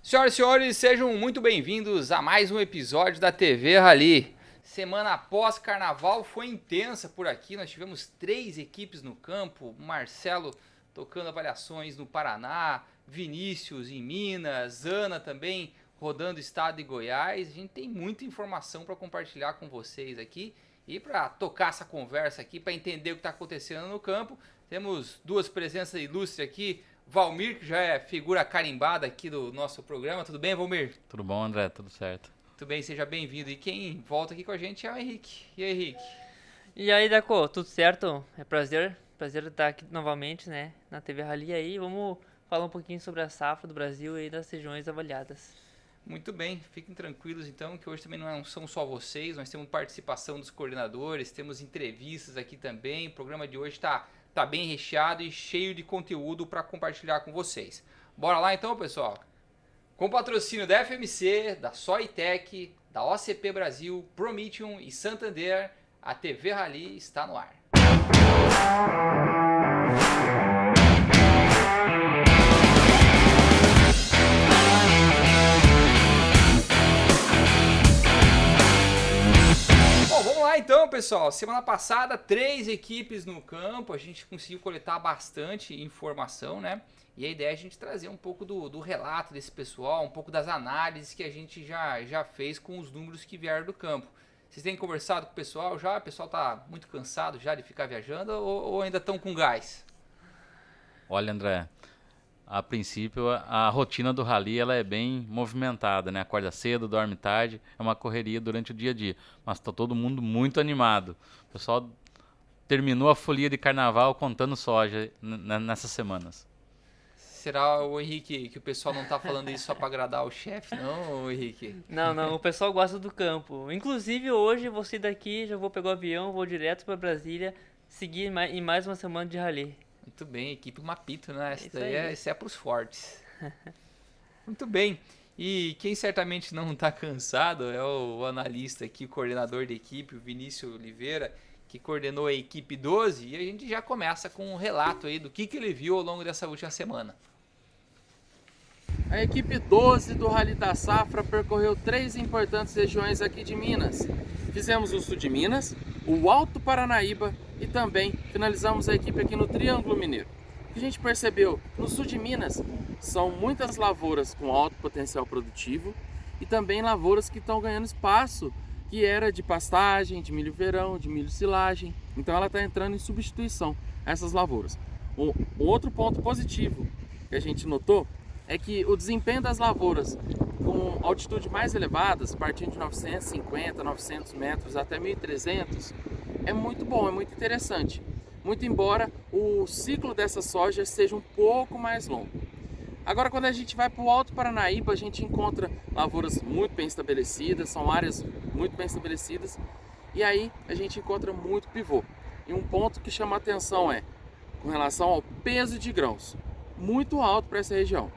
Senhoras e senhores, sejam muito bem-vindos a mais um episódio da TV Rally. Semana após carnaval foi intensa por aqui, nós tivemos 3 equipes no campo, Marcelo tocando avaliações no Paraná, Vinícius em Minas, Ana também rodando o estado de Goiás. A gente tem muita informação para compartilhar com vocês aqui e para tocar essa conversa aqui, para entender o que está acontecendo no campo. Temos 2 presenças ilustres aqui. Valmir, que já é figura carimbada aqui do nosso programa. Tudo bem, Valmir? Tudo bom, André? Tudo certo. Tudo bem, seja bem-vindo. E quem volta aqui com a gente é o Henrique. E aí, Henrique? E aí, Deco, tudo certo? É prazer estar aqui novamente, né, na TV Rally aí. Vamos falar um pouquinho sobre a safra do Brasil e das regiões avaliadas. Muito bem, fiquem tranquilos então, que hoje também não são só vocês, nós temos participação dos coordenadores, temos entrevistas aqui também. O programa de hoje está bem recheado e cheio de conteúdo para compartilhar com vocês. Bora lá então, pessoal? Com patrocínio da FMC, da Soitec, da OCP Brasil, Prometheum e Santander, a TV Rally está no ar. Vamos lá então, pessoal. Semana passada, 3 equipes no campo. A gente conseguiu coletar bastante informação, né? E a ideia é a gente trazer um pouco do relato desse pessoal, um pouco das análises que a gente já fez com os números que vieram do campo. Vocês têm conversado com o pessoal já? O pessoal tá muito cansado já de ficar viajando ou ainda estão com gás? Olha, André, a princípio a rotina do rally ela é bem movimentada, né? Acorda cedo, dorme tarde, é uma correria durante o dia a dia. Mas está todo mundo muito animado. O pessoal terminou a folia de carnaval contando soja nessas semanas. Será, o Henrique, que o pessoal não tá falando isso só para agradar o chefe, não, Henrique? Não, o pessoal gosta do campo. Inclusive hoje vou sair daqui, já vou pegar o avião, vou direto para Brasília, seguir em mais uma semana de rally. Muito bem, equipe Mapito, né? Isso é pros fortes. Muito bem. E quem certamente não está cansado é o analista aqui, o coordenador da equipe, o Vinícius Oliveira, que coordenou a equipe 12, e a gente já começa com um relato aí do que ele viu ao longo dessa última semana. A equipe 12 do Rally da Safra percorreu 3 importantes regiões aqui de Minas. Fizemos o sul de Minas, o Alto Paranaíba e também finalizamos a equipe aqui no Triângulo Mineiro. O que a gente percebeu no sul de Minas são muitas lavouras com alto potencial produtivo e também lavouras que estão ganhando espaço, que era de pastagem, de milho verão, de milho silagem. Então ela está entrando em substituição a essas lavouras. O outro ponto positivo que a gente notou é que o desempenho das lavouras com altitude mais elevadas, partindo de 950, 900 metros até 1.300, é muito bom, é muito interessante. Muito embora o ciclo dessa soja seja um pouco mais longo. Agora, quando a gente vai para o Alto Paranaíba, a gente encontra lavouras muito bem estabelecidas, são áreas muito bem estabelecidas, e aí a gente encontra muito pivô. E um ponto que chama a atenção é com relação ao peso de grãos, muito alto para essa região.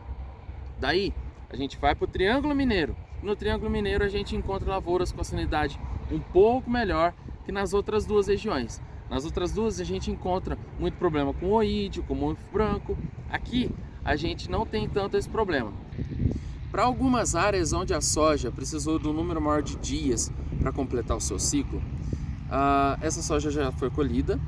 Daí, a gente vai para o Triângulo Mineiro. No Triângulo Mineiro a gente encontra lavouras com sanidade um pouco melhor que nas outras 2 regiões. Nas outras 2 a gente encontra muito problema com oídio, com mofo branco. Aqui a gente não tem tanto esse problema. Para algumas áreas onde a soja precisou de um número maior de dias para completar o seu ciclo, essa soja já foi colhida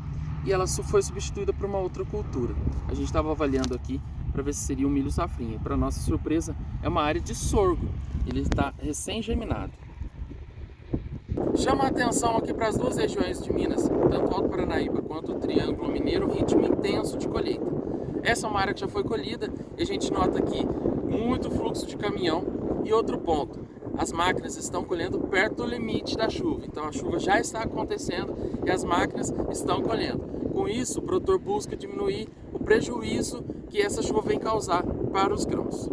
e ela foi substituída por uma outra cultura. A gente estava avaliando aqui para ver se seria um milho safrinha. Para nossa surpresa, é uma área de sorgo. Ele está recém-germinado. Chama a atenção aqui para as 2 regiões de Minas, tanto o Alto Paranaíba quanto o Triângulo Mineiro, ritmo intenso de colheita. Essa é uma área que já foi colhida e a gente nota aqui muito fluxo de caminhão. E outro ponto, as máquinas estão colhendo perto do limite da chuva. Então a chuva já está acontecendo e as máquinas estão colhendo. Com isso, o produtor busca diminuir o prejuízo que essa chuva vem causar para os grãos.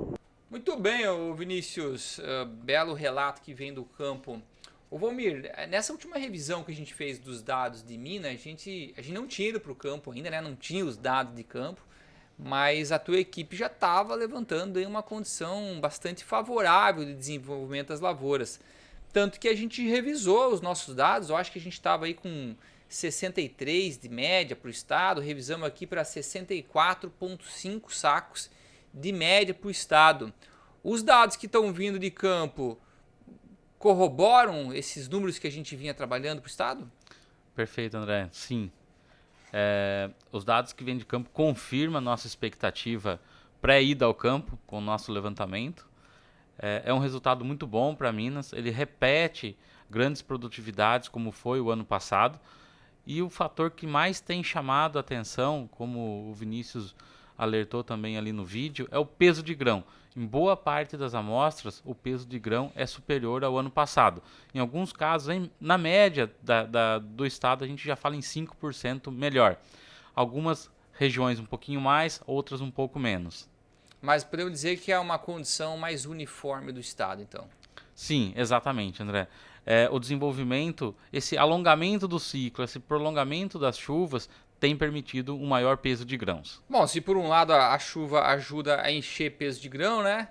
Muito bem, Vinícius, belo relato que vem do campo. Ô Valmir, nessa última revisão que a gente fez dos dados de Minas, a gente não tinha ido para o campo ainda, né? Não tinha os dados de campo, mas a tua equipe já estava levantando aí uma condição bastante favorável de desenvolvimento das lavouras. Tanto que a gente revisou os nossos dados, eu acho que a gente estava aí com 63 de média para o estado, revisamos aqui para 64,5 sacos de média para o estado. Os dados que estão vindo de campo corroboram esses números que a gente vinha trabalhando para o estado? Perfeito, André. Sim. Os dados que vêm de campo confirmam a nossa expectativa pré-ida ao campo com o nosso levantamento. É um resultado muito bom para Minas. Ele repete grandes produtividades como foi o ano passado. E o fator que mais tem chamado a atenção, como o Vinícius alertou também ali no vídeo, é o peso de grão. Em boa parte das amostras, o peso de grão é superior ao ano passado. Em alguns casos, na média do estado, a gente já fala em 5% melhor. Algumas regiões um pouquinho mais, outras um pouco menos. Mas podemos dizer que é uma condição mais uniforme do estado, então? Sim, exatamente, André. O desenvolvimento, esse alongamento do ciclo, esse prolongamento das chuvas tem permitido um maior peso de grãos. Bom, se por um lado a chuva ajuda a encher peso de grão, né?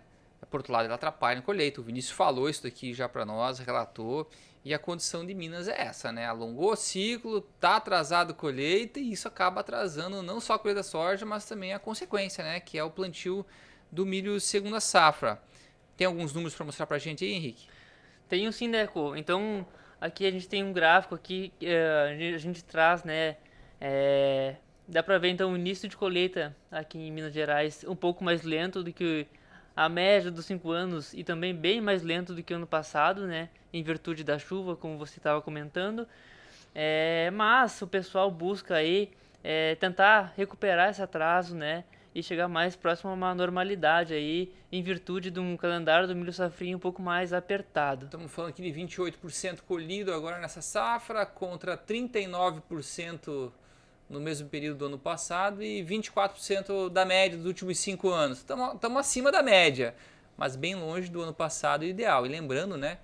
Por outro lado ela atrapalha na colheita. O Vinícius falou isso daqui já para nós, relatou. E a condição de Minas é essa, né? Alongou o ciclo, tá atrasado a colheita e isso acaba atrasando não só a colheita da soja, mas também a consequência, né? Que é o plantio do milho segunda safra. Tem alguns números para mostrar para a gente aí, Henrique? Tenho sim, Deco. Então, aqui a gente tem um gráfico aqui, a gente traz, né? Dá para ver então o início de colheita aqui em Minas Gerais um pouco mais lento do que a média dos 5 anos e também bem mais lento do que o ano passado, né? Em virtude da chuva, como você estava comentando. Mas o pessoal busca aí tentar recuperar esse atraso, né? E chegar mais próximo a uma normalidade aí, em virtude de um calendário do milho safrinha um pouco mais apertado. Estamos falando aqui de 28% colhido agora nessa safra, contra 39% no mesmo período do ano passado e 24% da média dos últimos 5 anos. Estamos acima da média, mas bem longe do ano passado ideal. E lembrando, né,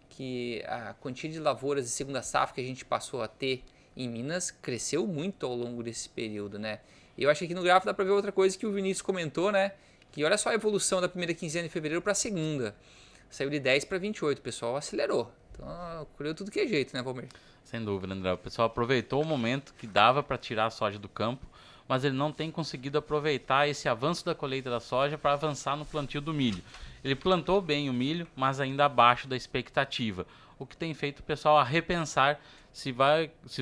que a quantia de lavouras de segunda safra que a gente passou a ter em Minas cresceu muito ao longo desse período, né? E eu acho que aqui no gráfico dá para ver outra coisa que o Vinícius comentou, né? Que olha só a evolução da primeira quinzena de fevereiro para a segunda. Saiu de 10 para 28, o pessoal acelerou. Então, colheu tudo que é jeito, né, Valmir? Sem dúvida, André. O pessoal aproveitou o momento que dava para tirar a soja do campo, mas ele não tem conseguido aproveitar esse avanço da colheita da soja para avançar no plantio do milho. Ele plantou bem o milho, mas ainda abaixo da expectativa, o que tem feito o pessoal a repensar se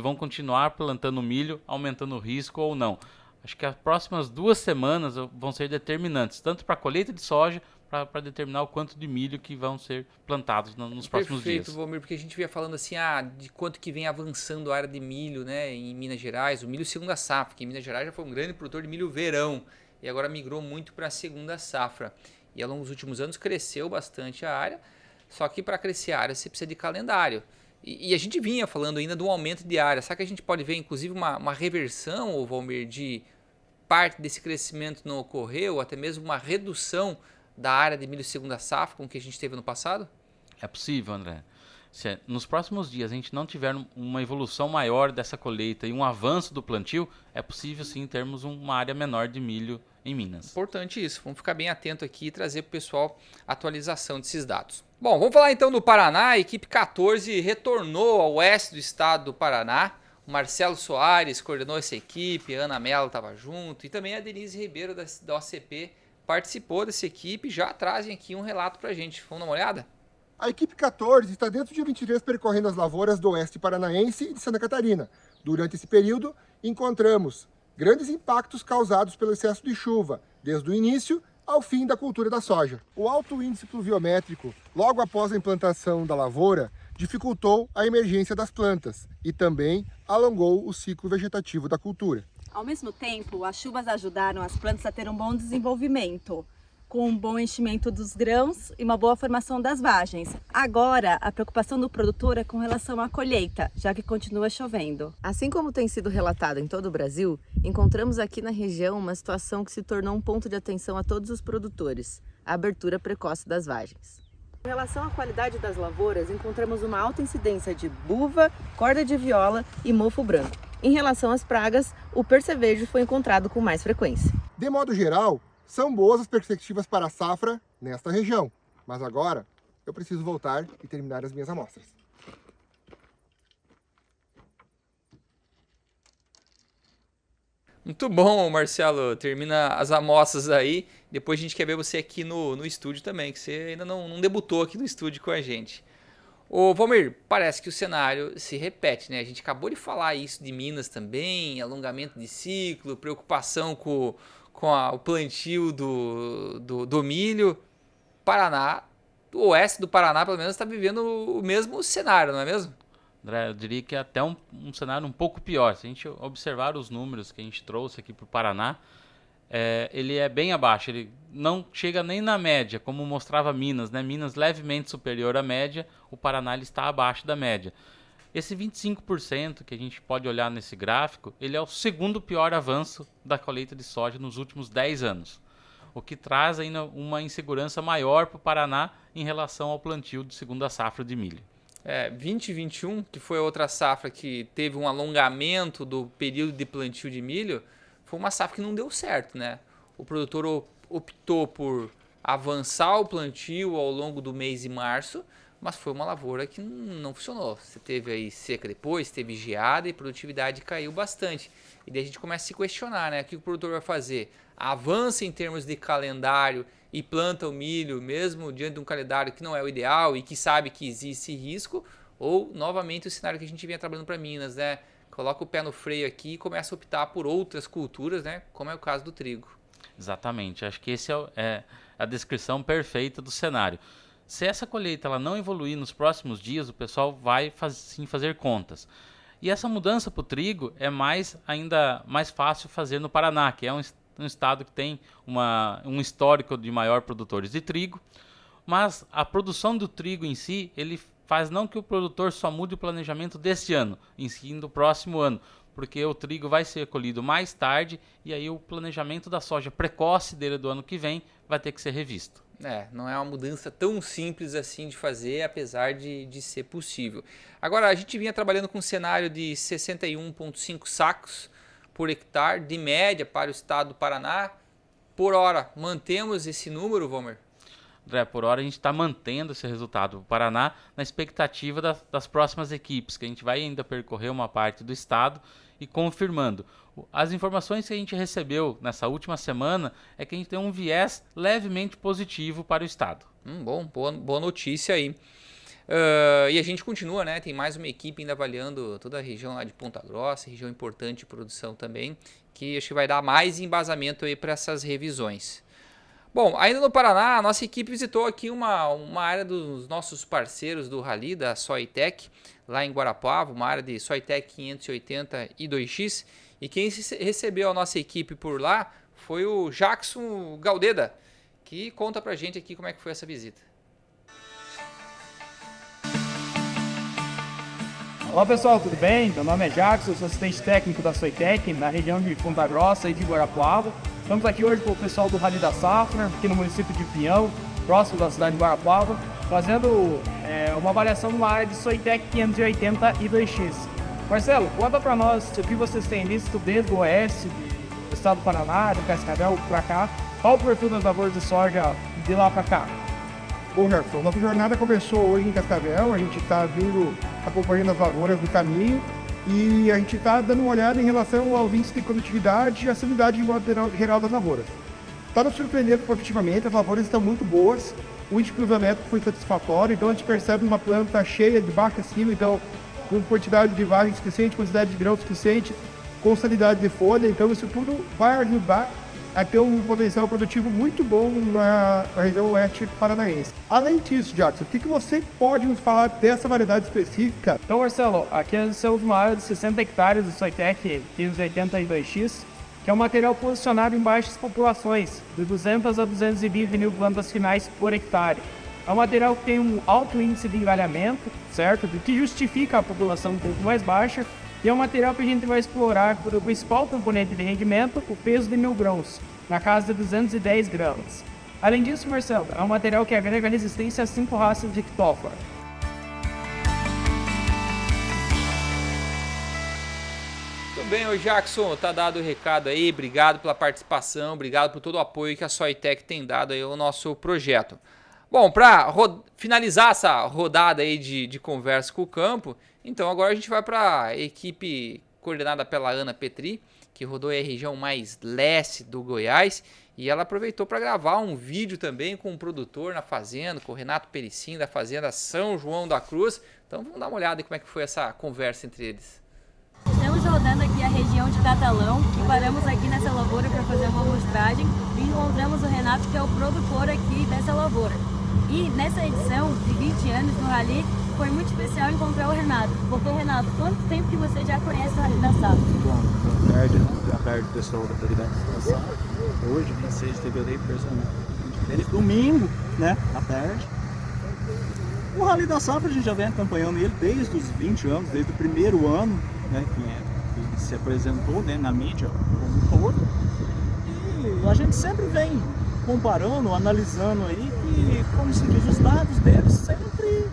vão continuar plantando milho, aumentando o risco ou não. Acho que as próximas 2 semanas vão ser determinantes, tanto para a colheita de soja, para determinar o quanto de milho que vão ser plantados nos próximos dias. Perfeito, Valmir, porque a gente vinha falando assim, de quanto que vem avançando a área de milho, né, em Minas Gerais, o milho segunda safra, que em Minas Gerais já foi um grande produtor de milho verão, e agora migrou muito para a segunda safra. E ao longo dos últimos anos cresceu bastante a área, só que para crescer a área você precisa de calendário. E a gente vinha falando ainda de um aumento de área. Será que a gente pode ver, inclusive, uma reversão, Valmir, de parte desse crescimento não ocorreu, ou até mesmo uma redução da área de milho segunda safra, com o que a gente teve no passado? É possível, André. Se nos próximos dias a gente não tiver uma evolução maior dessa colheita e um avanço do plantio, é possível sim termos uma área menor de milho em Minas. Importante isso. Vamos ficar bem atento aqui e trazer para o pessoal a atualização desses dados. Bom, vamos falar então do Paraná. A equipe 14 retornou ao oeste do estado do Paraná. O Marcelo Soares coordenou essa equipe, a Ana Mello estava junto e também a Denise Ribeiro da OCP participou dessa equipe e já trazem aqui um relato para a gente. Vamos dar uma olhada? A equipe 14 está desde o dia 23 percorrendo as lavouras do oeste paranaense e de Santa Catarina. Durante esse período, encontramos grandes impactos causados pelo excesso de chuva, desde o início ao fim da cultura da soja. O alto índice pluviométrico, logo após a implantação da lavoura, dificultou a emergência das plantas e também alongou o ciclo vegetativo da cultura. Ao mesmo tempo, as chuvas ajudaram as plantas a ter um bom desenvolvimento, com um bom enchimento dos grãos e uma boa formação das vagens. Agora, a preocupação do produtor é com relação à colheita, já que continua chovendo. Assim como tem sido relatado em todo o Brasil, encontramos aqui na região uma situação que se tornou um ponto de atenção a todos os produtores: a abertura precoce das vagens. Com relação à qualidade das lavouras, encontramos uma alta incidência de buva, corda de viola e mofo branco. Em relação às pragas, o percevejo foi encontrado com mais frequência. De modo geral, são boas as perspectivas para a safra nesta região, mas agora eu preciso voltar e terminar as minhas amostras. Muito bom, Marcelo. Termina as amostras aí. Depois a gente quer ver você aqui no estúdio também, que você ainda não debutou aqui no estúdio com a gente. Ô, Valmir, parece que o cenário se repete, né? A gente acabou de falar isso de Minas também, alongamento de ciclo, preocupação com o plantio do milho. Paraná, o oeste do Paraná, pelo menos, está vivendo o mesmo cenário, não é mesmo? André, eu diria que é até um cenário um pouco pior. Se a gente observar os números que a gente trouxe aqui para o Paraná, ele é bem abaixo, ele não chega nem na média, como mostrava Minas, né? Minas levemente superior à média, o Paraná ele está abaixo da média. Esse 25% que a gente pode olhar nesse gráfico, ele é o segundo pior avanço da colheita de soja nos últimos 10 anos, o que traz ainda uma insegurança maior para o Paraná em relação ao plantio de segunda safra de milho. 2021, que foi outra safra que teve um alongamento do período de plantio de milho, foi uma safra que não deu certo, né? O produtor optou por avançar o plantio ao longo do mês de março, mas foi uma lavoura que não funcionou. Você teve aí seca depois, teve geada e a produtividade caiu bastante. E daí a gente começa a se questionar, né? O que o produtor vai fazer? Avança em termos de calendário e planta o milho mesmo diante de um calendário que não é o ideal e que sabe que existe risco, ou novamente o cenário que a gente vinha trabalhando para Minas, né? Coloca o pé no freio aqui e começa a optar por outras culturas, né? Como é o caso do trigo. Exatamente, acho que esse é a descrição perfeita do cenário. Se essa colheita ela não evoluir nos próximos dias, o pessoal vai sim fazer contas. E essa mudança para o trigo é ainda mais fácil fazer no Paraná, que é um estado que tem um histórico de maior produtores de trigo, mas a produção do trigo em si, ele faz não que o produtor só mude o planejamento deste ano, em si do próximo ano, porque o trigo vai ser colhido mais tarde e aí o planejamento da soja precoce dele do ano que vem vai ter que ser revisto. Não é uma mudança tão simples assim de fazer, apesar de ser possível. Agora, a gente vinha trabalhando com um cenário de 61,5 sacos por hectare de média para o estado do Paraná. Por hora, mantemos esse número, Valmir? André, por hora a gente está mantendo esse resultado do Paraná na expectativa das próximas equipes, que a gente vai ainda percorrer uma parte do estado e confirmando. As informações que a gente recebeu nessa última semana é que a gente tem um viés levemente positivo para o estado. Boa notícia aí. E a gente continua, né? Tem mais uma equipe ainda avaliando toda a região lá de Ponta Grossa, região importante de produção também, que acho que vai dar mais embasamento aí para essas revisões. Bom, ainda no Paraná, a nossa equipe visitou aqui uma área dos nossos parceiros do Rally, da Soitec, lá em Guarapuava, uma área de Soitec 580 e 2X. E quem recebeu a nossa equipe por lá foi o Jackson Galdeda, que conta pra gente aqui como é que foi essa visita. Olá pessoal, tudo bem? Meu nome é Jackson, sou assistente técnico da Soitec, na região de Ponta Grossa e de Guarapuava. Estamos aqui hoje com o pessoal do Rally da Safra, aqui no município de Pinhão, próximo da cidade de Guarapuava, fazendo uma avaliação numa área de Soitec 580 e 2X. Marcelo, conta para nós o que vocês têm visto desde o oeste do estado do Paraná, do Cascavel para cá. Qual o perfil das lavouras de soja de lá para cá? Bom, Jefferson, nossa jornada começou hoje em Cascavel, a gente está vindo acompanhando as lavouras do caminho e a gente está dando uma olhada em relação aos índices de produtividade e a sanidade geral das lavouras. Está nos surpreendendo positivamente, as lavouras estão muito boas, o índice de cruzamento foi satisfatório, então a gente percebe uma planta cheia de baixo acima, então com quantidade de vagem suficiente, quantidade de grãos suficiente, com sanidade de folha, então isso tudo vai ajudar a ter um potencial produtivo muito bom na região oeste paranaense. Além disso, Jackson, o que você pode nos falar dessa variedade específica? Então, Marcelo, aqui nós temos uma área de 60 hectares do Soitec 582X, que é um material posicionado em baixas populações, de 200 a 220 mil plantas finais por hectare. É um material que tem um alto índice de engalhamento, certo? O que justifica a população um pouco mais baixa. E é um material que a gente vai explorar por o principal componente de rendimento, o peso de 1000 grãos, na casa de 210 gramas. Além disso, Marcelo, é um material que agrega resistência a 5 raças de quitófora. Muito bem, ô Jackson, tá dado o recado aí, obrigado pela participação, obrigado por todo o apoio que a Soitec tem dado aí ao nosso projeto. Bom, para finalizar essa rodada aí de conversa com o campo, então agora a gente vai para a equipe coordenada pela Ana Petri, que rodou a região mais leste do Goiás, e ela aproveitou para gravar um vídeo também com um produtor na fazenda, com o Renato Pericin, da fazenda São João da Cruz. Então vamos dar uma olhada em como é que foi essa conversa entre eles. Estamos rodando aqui a região de Catalão e paramos aqui nessa lavoura para fazer uma amostragem e encontramos o Renato, que é o produtor aqui dessa lavoura. E nessa edição de 20 anos no Rally, foi muito especial encontrar o Renato. Porque, Renato, quanto tempo que você já conhece o Rally da Safra? Bom, a tarde do pessoal da Autoridade da Safra. Hoje, 26 de fevereiro, desde domingo, né, à tarde. O Rally da Safra, a gente já vem acompanhando ele desde os 20 anos, desde o primeiro ano, né, que se apresentou, né, na mídia como um todo. E a gente sempre vem comparando, analisando aí, que, como se diz, os dados deles sempre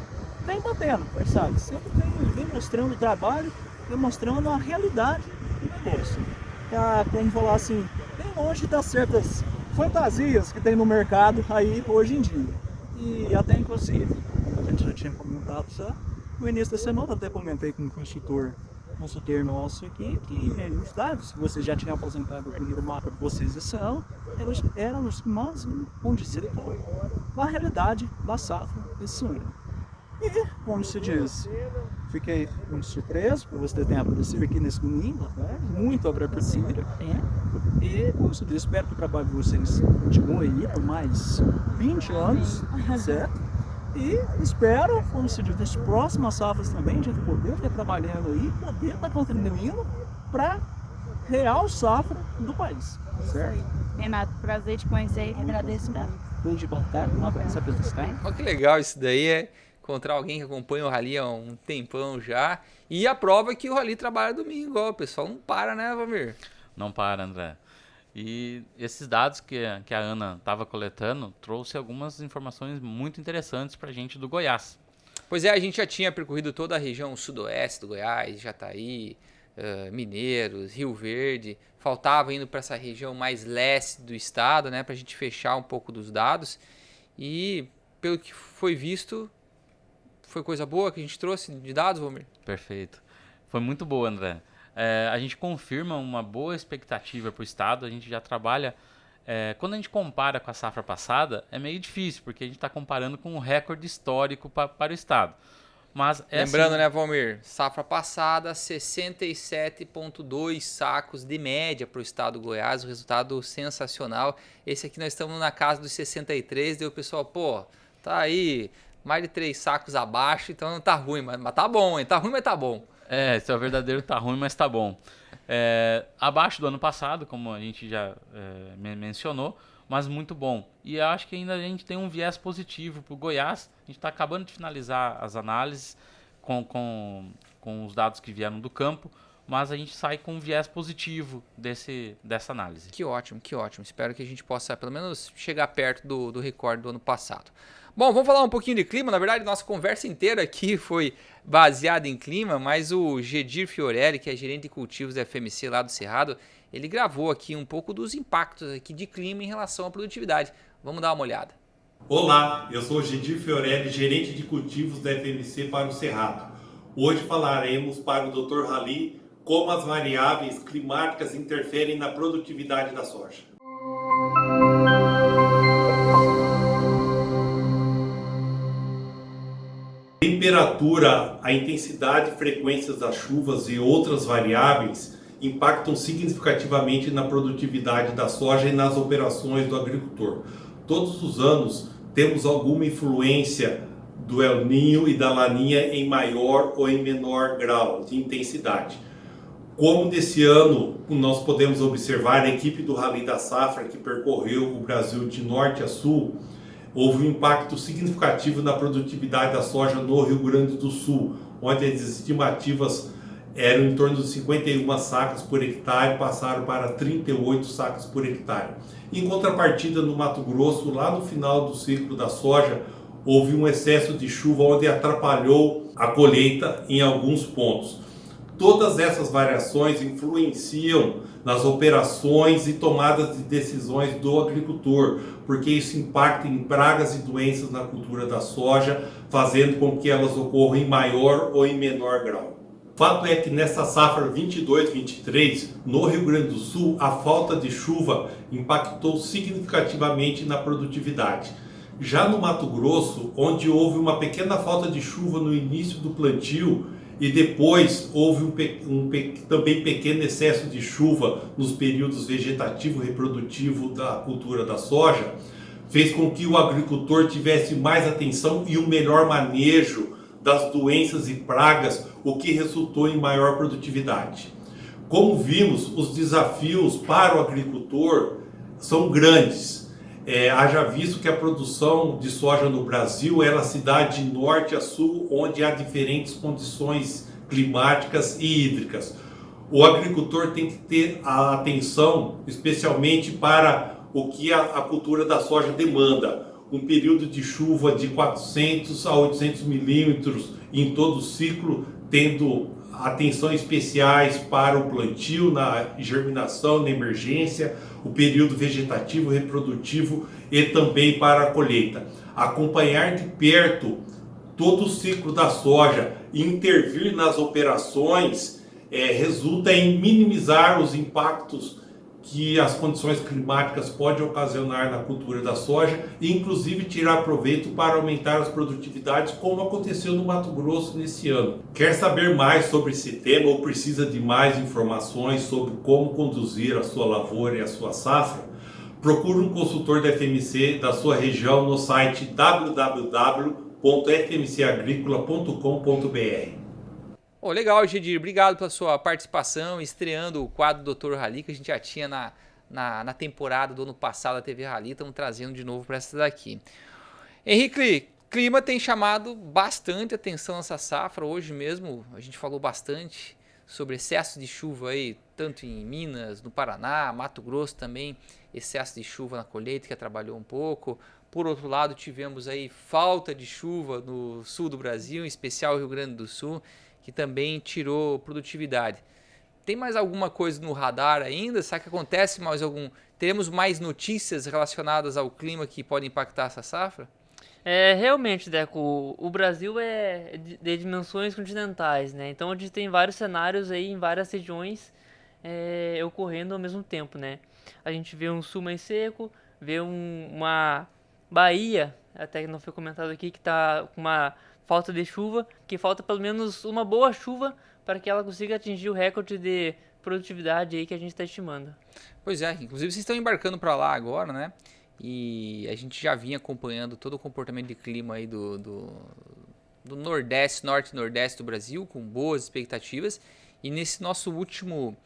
vem batendo, sabe? Sempre vem mostrando o trabalho, vem mostrando a realidade do negócio. Como falar assim, bem longe das certas fantasias que tem no mercado aí hoje em dia. E até inclusive, a gente já tinha comentado já, no início da semana até comentei com um consultor nosso aqui, que os dados que vocês já tinham apresentado no primeiro mapa de vocês eram os que mais condizem com a realidade da safra desse ano. E, como se diz, fiquei muito surpreso por você ter aparecido aqui nesse domingo, né? Muito agradecido. E, como se diz, espero que o trabalho de vocês continue aí por mais 20 anos, certo? E espero, como se diz, nas próximas safras também, a gente poder estar trabalhando aí, poder estar contribuindo para a real safra do país, certo? Renato, prazer te conhecer e agradeço. Tudo de contato, uma vez, Olha que legal isso daí, encontrar alguém que acompanha o Rally há um tempão já. E a prova é que o Rally trabalha domingo, ó, o pessoal não para, né, Valmir? Não para, André. E esses dados que a Ana estava coletando trouxe algumas informações muito interessantes para a gente do Goiás. Pois é, a gente já tinha percorrido toda a região sudoeste do Goiás, Jataí, Mineiros, Rio Verde. Faltava indo para essa região mais leste do estado, né, para a gente fechar um pouco dos dados. E pelo que foi visto, foi coisa boa que a gente trouxe de dados, Valmir? Perfeito. Foi muito boa, André. A gente confirma uma boa expectativa para o estado. A gente já trabalha... quando a gente compara com a safra passada, é meio difícil, porque a gente está comparando com um recorde histórico para o estado. Mas lembrando, assim, né, Valmir? Safra passada, 67,2 sacos de média para o estado do Goiás. Um resultado sensacional. Esse aqui nós estamos na casa dos 63. Daí o pessoal, pô, tá aí mais de 3 sacos abaixo, então não tá ruim. Mas tá bom, hein? Tá ruim, mas tá bom. Esse é o verdadeiro, tá ruim, mas tá bom. Abaixo do ano passado, como a gente já mencionou, mas muito bom. E eu acho que ainda a gente tem um viés positivo para o Goiás. A gente está acabando de finalizar as análises com os dados que vieram do campo, mas a gente sai com um viés positivo dessa análise. Que ótimo, que ótimo. Espero que a gente possa, pelo menos, chegar perto do recorde do ano passado. Bom, vamos falar um pouquinho de clima. Na verdade, nossa conversa inteira aqui foi baseada em clima, mas o Gedir Fiorelli, que é gerente de cultivos da FMC lá do Cerrado, ele gravou aqui um pouco dos impactos aqui de clima em relação à produtividade. Vamos dar uma olhada. Olá, eu sou o Gedir Fiorelli, gerente de cultivos da FMC para o Cerrado. Hoje falaremos para o Dr. Rally como as variáveis climáticas interferem na produtividade da soja. Temperatura, a intensidade e frequência das chuvas e outras variáveis impactam significativamente na produtividade da soja e nas operações do agricultor. Todos os anos temos alguma influência do El Niño e da Laninha em maior ou em menor grau de intensidade. Como nesse ano nós podemos observar, a equipe do Rally da Safra, que percorreu o Brasil de norte a sul, houve um impacto significativo na produtividade da soja no Rio Grande do Sul, onde as estimativas eram em torno de 51 sacas por hectare, passaram para 38 sacas por hectare. Em contrapartida, no Mato Grosso, lá no final do ciclo da soja, houve um excesso de chuva onde atrapalhou a colheita em alguns pontos. Todas essas variações influenciam nas operações e tomadas de decisões do agricultor, porque isso impacta em pragas e doenças na cultura da soja, fazendo com que elas ocorram em maior ou em menor grau. Fato é que nessa safra 22-23, no Rio Grande do Sul, a falta de chuva impactou significativamente na produtividade. Já no Mato Grosso, onde houve uma pequena falta de chuva no início do plantio e depois houve também pequeno excesso de chuva nos períodos vegetativo e reprodutivo da cultura da soja, fez com que o agricultor tivesse mais atenção e um melhor manejo das doenças e pragas, o que resultou em maior produtividade. Como vimos, os desafios para o agricultor são grandes. Haja visto que a produção de soja no Brasil ela se dá de norte a sul, onde há diferentes condições climáticas e hídricas. O agricultor tem que ter a atenção, especialmente para o que a cultura da soja demanda. Um período de chuva de 400 a 800 milímetros em todo o ciclo, tendo atenções especiais para o plantio, na germinação, na emergência, o período vegetativo, reprodutivo e também para a colheita. Acompanhar de perto todo o ciclo da soja e intervir nas operações resulta em minimizar os impactos que as condições climáticas podem ocasionar na cultura da soja e inclusive tirar proveito para aumentar as produtividades, como aconteceu no Mato Grosso nesse ano. Quer saber mais sobre esse tema ou precisa de mais informações sobre como conduzir a sua lavoura e a sua safra? Procure um consultor da FMC da sua região no site www.fmcagricola.com.br. Oh, legal, Gedir. Obrigado pela sua participação, estreando o quadro Dr. Rally, que a gente já tinha na temporada do ano passado da TV Rally. Estamos trazendo de novo para essa daqui. Henrique, clima tem chamado bastante atenção nessa safra. Hoje mesmo a gente falou bastante sobre excesso de chuva aí, tanto em Minas, no Paraná, Mato Grosso também, excesso de chuva na colheita que atrapalhou um pouco. Por outro lado, tivemos aí falta de chuva no sul do Brasil, em especial Rio Grande do Sul, que também tirou produtividade. Tem mais alguma coisa no radar ainda? Será que acontece mais algum? Teremos mais notícias relacionadas ao clima que podem impactar essa safra? Realmente, Deco, o Brasil é de dimensões continentais, né? Então a gente tem vários cenários aí em várias regiões ocorrendo ao mesmo tempo, né? A gente vê um sul mais seco, vê uma Bahia, até que não foi comentado aqui, que está com uma falta de chuva, que falta pelo menos uma boa chuva para que ela consiga atingir o recorde de produtividade aí que a gente está estimando. Pois é, inclusive vocês estão embarcando para lá agora, né? E a gente já vinha acompanhando todo o comportamento de clima aí do Nordeste, Norte e Nordeste do Brasil, com boas expectativas. E nesse nosso último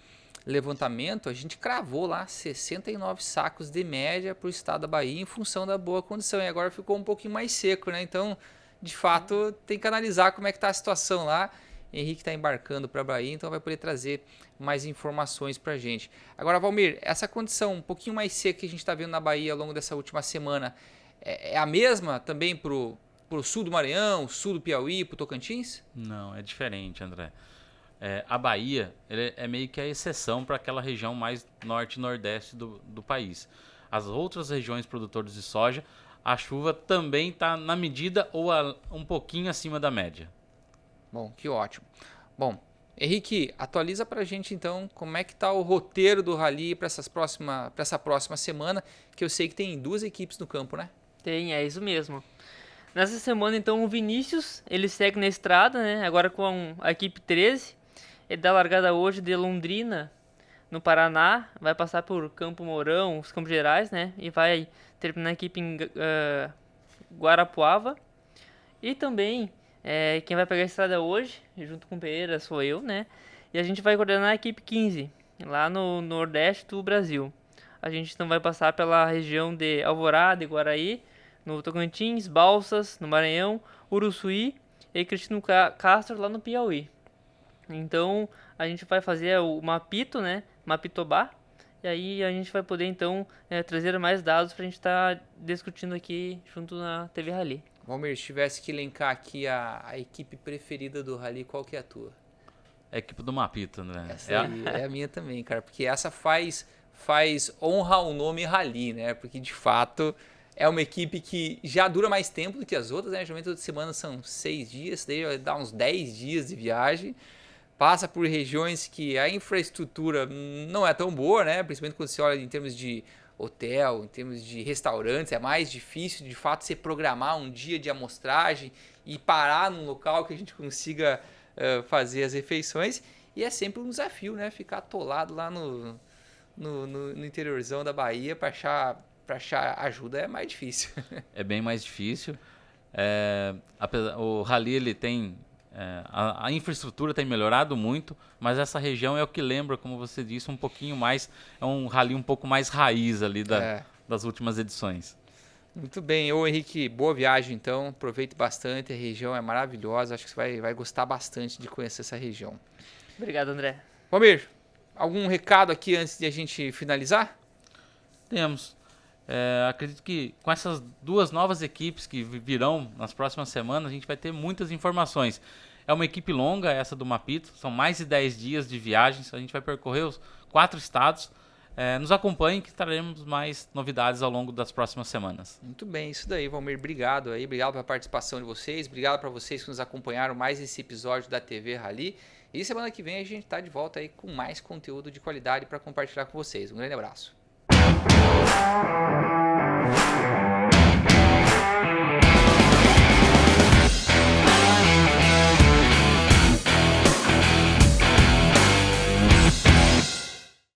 levantamento, a gente cravou lá 69 sacos de média para o estado da Bahia em função da boa condição. E agora ficou um pouquinho mais seco, né? Então, de fato, tem que analisar como é que está a situação lá. Henrique está embarcando para a Bahia, então vai poder trazer mais informações para a gente. Agora, Valmir, essa condição um pouquinho mais seca que a gente está vendo na Bahia ao longo dessa última semana, é a mesma também para o sul do Maranhão, sul do Piauí, para o Tocantins? Não, é diferente, André. A Bahia é meio que a exceção para aquela região mais norte e nordeste do país. As outras regiões produtoras de soja, a chuva também está na medida ou um pouquinho acima da média. Bom, que ótimo. Bom, Henrique, atualiza para a gente então como é que está o roteiro do Rally para essa próxima semana, que eu sei que tem 2 equipes no campo, né? Tem, é isso mesmo. Nessa semana, então, o Vinícius, ele segue na estrada, né? Agora com a equipe 13. Ele dá largada hoje de Londrina, no Paraná. Vai passar por Campo Mourão, os Campos Gerais, né? E vai terminar a equipe em Guarapuava. E também, quem vai pegar a estrada hoje, junto com o Pereira, sou eu, né? E a gente vai coordenar a equipe 15, lá no Nordeste do Brasil. A gente então vai passar pela região de Alvorada e Guaraí, no Tocantins, Balsas, no Maranhão, Uruçuí e Cristino Castro, lá no Piauí. Então, a gente vai fazer o Mapito, né? Mapitobá. E aí a gente vai poder, então, trazer mais dados para a gente estar discutindo aqui junto na TV Rally. Valmir, se tivesse que elencar aqui a equipe preferida do Rally, qual que é a tua? É a equipe do Mapito, né? Essa aí é a minha também, cara. Porque essa faz honra ao nome Rally, né? Porque, de fato, é uma equipe que já dura mais tempo do que as outras, né? Geralmente toda semana são 6 dias, daí dá uns 10 dias de viagem. passa por regiões que a infraestrutura não é tão boa, né? Principalmente quando você olha em termos de hotel, em termos de restaurantes, é mais difícil de fato você programar um dia de amostragem e parar num local que a gente consiga fazer as refeições. E é sempre um desafio, né? Ficar atolado lá no interiorzão da Bahia para achar ajuda é mais difícil. É bem mais difícil. O rally ele tem a infraestrutura tem melhorado muito, mas essa região é o que lembra, como você disse, um pouquinho mais, é um rally um pouco mais raiz ali das últimas edições. Muito bem. Ô Henrique, boa viagem então, aproveite bastante, a região é maravilhosa, acho que você vai gostar bastante de conhecer essa região. Obrigado, André. Valmir, algum recado aqui antes de a gente finalizar? Temos. Acredito que com essas 2 novas equipes que virão nas próximas semanas, a gente vai ter muitas informações. É uma equipe longa, essa do Mapito, são mais de 10 dias de viagens, a gente vai percorrer os 4 estados. Nos acompanhem que traremos mais novidades ao longo das próximas semanas. Muito bem, isso daí, Valmir, obrigado pela participação de vocês, obrigado para vocês que nos acompanharam mais esse episódio da TV Rally. E semana que vem a gente está de volta aí com mais conteúdo de qualidade para compartilhar com vocês. Um grande abraço.